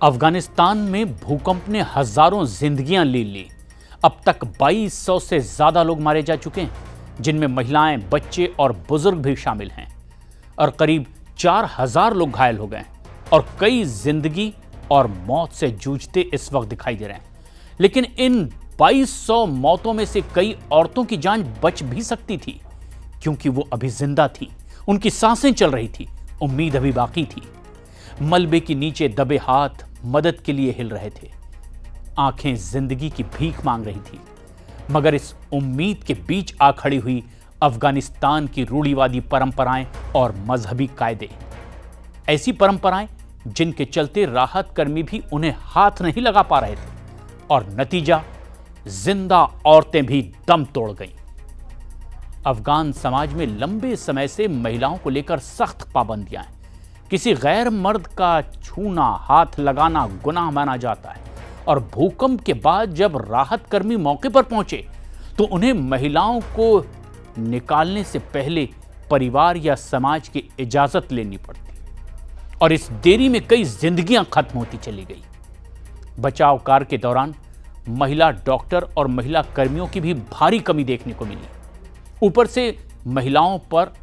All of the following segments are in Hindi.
अफगानिस्तान में भूकंप ने हजारों जिंदगियां ले ली। अब तक 2200 से ज्यादा लोग मारे जा चुके हैं, जिनमें महिलाएं, बच्चे और बुजुर्ग भी शामिल हैं, और करीब 4000 लोग घायल हो गए और कई जिंदगी और मौत से जूझते इस वक्त दिखाई दे रहे हैं। लेकिन इन 2200 मौतों में से कई औरतों की जान बच भी सकती थी, क्योंकि वो अभी जिंदा थी, उनकी सांसें चल रही थी, उम्मीद अभी बाकी थी। मलबे के नीचे दबे हाथ मदद के लिए हिल रहे थे, आंखें जिंदगी की भीख मांग रही थी। मगर इस उम्मीद के बीच आ खड़ी हुई अफगानिस्तान की रूढ़िवादी परंपराएं और मजहबी कायदे, ऐसी परंपराएं जिनके चलते राहत कर्मी भी उन्हें हाथ नहीं लगा पा रहे थे, और नतीजा जिंदा औरतें भी दम तोड़ गईं। अफगान समाज में लंबे समय से महिलाओं को लेकर सख्त पाबंदियां हैं। किसी गैर मर्द का छूना, हाथ लगाना गुनाह माना जाता है, और भूकंप के बाद जब राहत कर्मी मौके पर पहुंचे तो उन्हें महिलाओं को निकालने से पहले परिवार या समाज की इजाजत लेनी पड़ती, और इस देरी में कई जिंदगियां खत्म होती चली गई। बचाव कार्य के दौरान महिला डॉक्टर और महिला कर्मियों की भी भारी कमी देखने को मिली। ऊपर से महिलाओं पर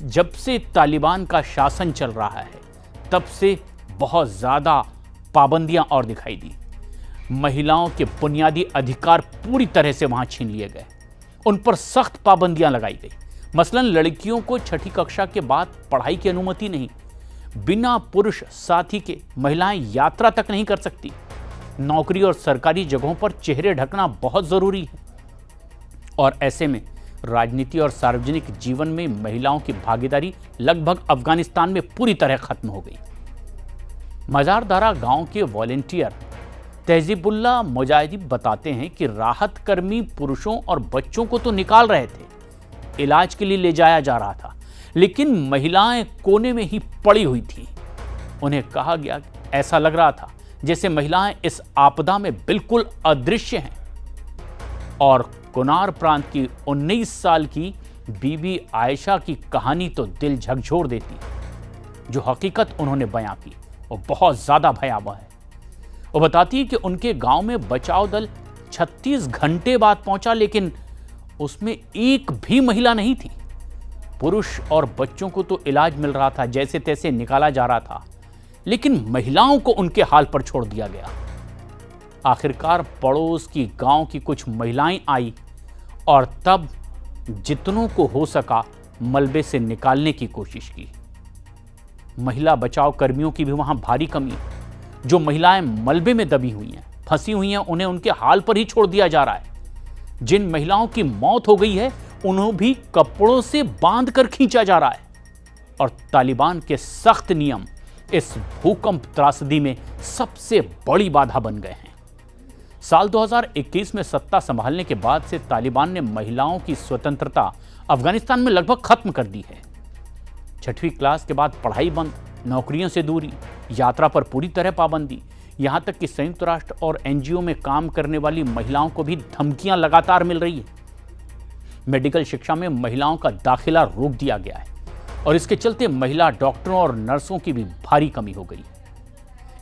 जब से तालिबान का शासन चल रहा है, तब से बहुत ज्यादा पाबंदियां और दिखाई दी। महिलाओं के बुनियादी अधिकार पूरी तरह से वहां छीन लिए गए, उन पर सख्त पाबंदियां लगाई गई। मसलन लड़कियों को 6ठी कक्षा के बाद पढ़ाई की अनुमति नहीं, बिना पुरुष साथी के महिलाएं यात्रा तक नहीं कर सकती, नौकरी और सरकारी जगहों पर चेहरे ढकना बहुत जरूरी है, और ऐसे में राजनीति और सार्वजनिक जीवन में महिलाओं की भागीदारी लगभग अफगानिस्तान में पूरी तरह खत्म हो गई। मजारदारा गांव के वॉलेंटियर तहजीबुल्लाह मुजाहिदी बताते हैं कि राहत कर्मी पुरुषों और बच्चों को तो निकाल रहे थे, इलाज के लिए ले जाया जा रहा था, लेकिन महिलाएं कोने में ही पड़ी हुई थी। उन्हें कहा गया, ऐसा लग रहा था जैसे महिलाएं इस आपदा में बिल्कुल अदृश्य हैं। और कुनार प्रांत की 19 साल की बीबी आयशा की कहानी तो दिल झकझोर देती। जो हकीकत उन्होंने बयां की वो बहुत ज्यादा भयावह है। वो बताती है कि उनके गांव में बचाव दल 36 घंटे बाद पहुंचा, लेकिन उसमें एक भी महिला नहीं थी। पुरुष और बच्चों को तो इलाज मिल रहा था, जैसे तैसे निकाला जा रहा था, लेकिन महिलाओं को उनके हाल पर छोड़ दिया गया। आखिरकार पड़ोस की गांव की कुछ महिलाएं आई और तब जितनों को हो सका मलबे से निकालने की कोशिश की। महिला बचाव कर्मियों की भी वहां भारी कमी है। जो महिलाएं मलबे में दबी हुई हैं, फंसी हुई हैं, उन्हें उनके हाल पर ही छोड़ दिया जा रहा है। जिन महिलाओं की मौत हो गई है उन्हें भी कपड़ों से बांध कर खींचा जा रहा है, और तालिबान के सख्त नियम इस भूकंप त्रासदी में सबसे बड़ी बाधा बन गए हैं। साल 2021 में सत्ता संभालने के बाद से तालिबान ने महिलाओं की स्वतंत्रता अफगानिस्तान में लगभग खत्म कर दी है। 6वीं क्लास के बाद पढ़ाई बंद, नौकरियों से दूरी, यात्रा पर पूरी तरह पाबंदी, यहां तक कि संयुक्त राष्ट्र और एनजीओ में काम करने वाली महिलाओं को भी धमकियां लगातार मिल रही है। मेडिकल शिक्षा में महिलाओं का दाखिला रोक दिया गया है, और इसके चलते महिला डॉक्टरों और नर्सों की भी भारी कमी हो गई।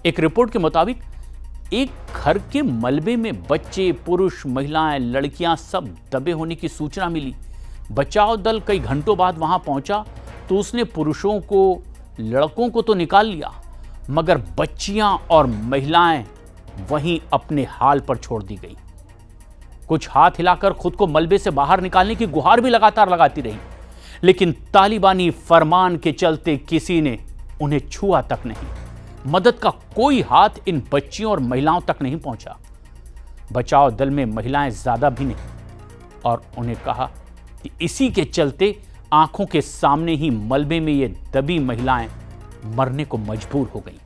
एक रिपोर्ट के मुताबिक एक घर के मलबे में बच्चे, पुरुष, महिलाएं, लड़कियां सब दबे होने की सूचना मिली। बचाव दल कई घंटों बाद वहां पहुंचा तो उसने पुरुषों को, लड़कों को तो निकाल लिया, मगर बच्चियां और महिलाएं वहीं अपने हाल पर छोड़ दी गई। कुछ हाथ हिलाकर खुद को मलबे से बाहर निकालने की गुहार भी लगातार लगाती रही, लेकिन तालिबानी फरमान के चलते किसी ने उन्हें छुआ तक नहीं। मदद का कोई हाथ इन बच्चियों और महिलाओं तक नहीं पहुंचा। बचाव दल में महिलाएं ज्यादा भी नहीं, और उन्हें कहा कि इसी के चलते आंखों के सामने ही मलबे में ये दबी महिलाएं मरने को मजबूर हो गईं।